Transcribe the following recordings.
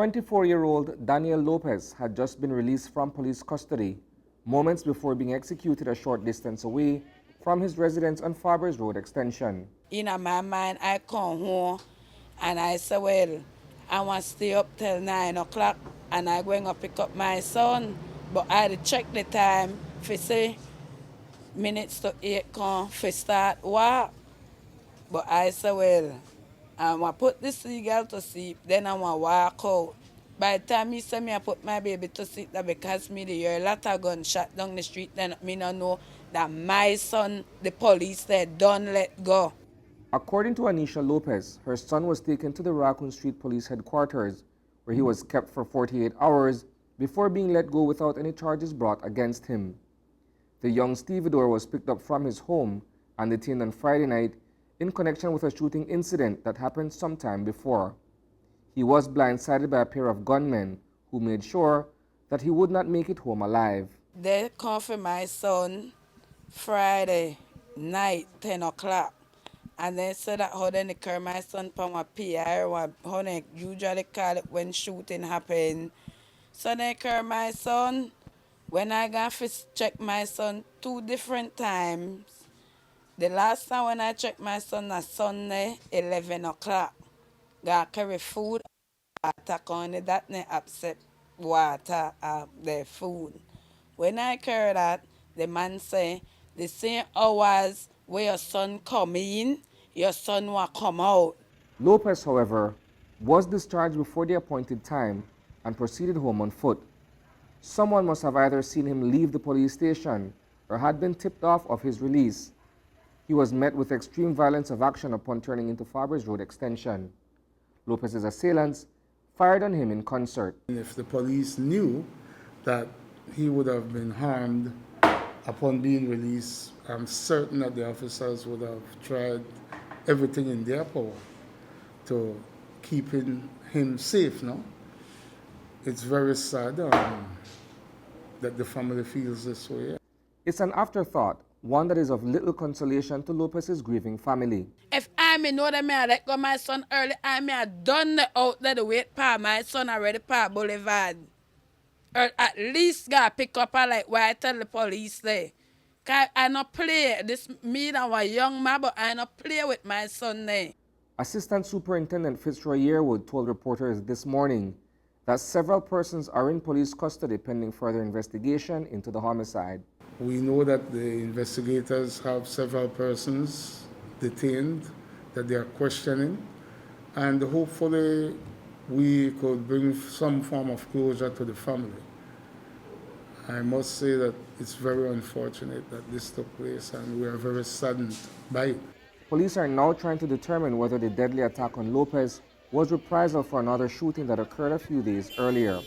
24-year-old Daniel Lopez had just been released from police custody moments before being executed a short distance away from his residence on Farbers Road Extension. In my mind, I come home and I say, well, I want to stay up till 9 o'clock and I'm going to pick up my son. But I had to check the time for say minutes to 8 come for start work. But I say, well, I want to put the seagull to sleep, then I want to walk out. By the time he said me I put my baby to sleep, that because me hear a lot of gunshot down the street, then me not know that my son, the police said, don't let go. According to Anisha Lopez, her son was taken to the Raccoon Street Police Headquarters, where he was kept for 48 hours before being let go without any charges brought against him. The young Stevedore was picked up from his home and detained on Friday night in connection with a shooting incident that happened sometime before. He was blindsided by a pair of gunmen who made sure that he would not make it home alive. They come for my son Friday night, 10 o'clock. And they said that how they carry my son from a PI, or how they usually call it when shooting happen. So they carry my son. When I got to check my son 2 different times, the last time when I checked my son was Sunday, 11 o'clock. Got carry food, water, only that they accept water of their food. When I carry that, the man say, the same hours where your son come in, your son will come out. Lopez, however, was discharged before the appointed time and proceeded home on foot. Someone must have either seen him leave the police station or had been tipped off of his release. He was met with extreme violence of action upon turning into Farbers Road Extension. Lopez's assailants fired on him in concert. If the police knew that he would have been harmed upon being released, I'm certain that the officers would have tried everything in their power to keep him safe. No? It's very sad that the family feels this way. It's an afterthought, one that is of little consolation to Lopez's grieving family. If I may know that I let go my son early, I may have done the out there the wait for my son already for Boulevard. Or at least got pick up like why I tell the police there. Cause I not play. This me that was young man, but I not play with my son there. Assistant Superintendent Fitzroy Yearwood told reporters this morning that several persons are in police custody pending further investigation into the homicide. We know that the investigators have several persons detained that they are questioning, and hopefully we could bring some form of closure to the family. I must say that it's very unfortunate that this took place, and we are very saddened by it. Police are now trying to determine whether the deadly attack on Lopez was reprisal for another shooting that occurred a few days earlier,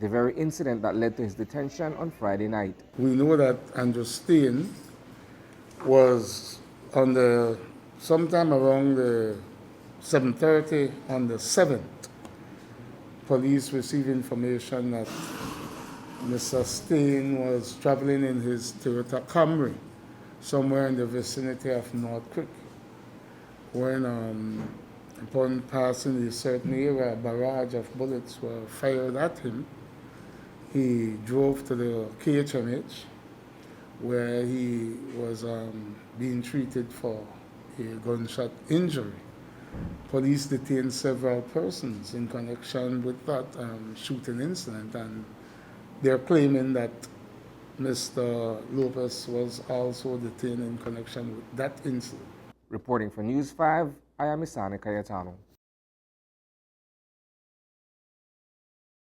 the very incident that led to his detention on Friday night. We know that Andrew Staine was on sometime around the 7:30 on the 7th. Police received information that Mr. Staine was traveling in his Toyota Camry somewhere in the vicinity of North Creek. When upon passing a certain area, a barrage of bullets were fired at him. He drove to the K.H.M.H, where he was being treated for a gunshot injury. Police detained several persons in connection with that shooting incident, and they're claiming that Mr. Lopez was also detained in connection with that incident. Reporting for News 5, I am Isani Cayetano.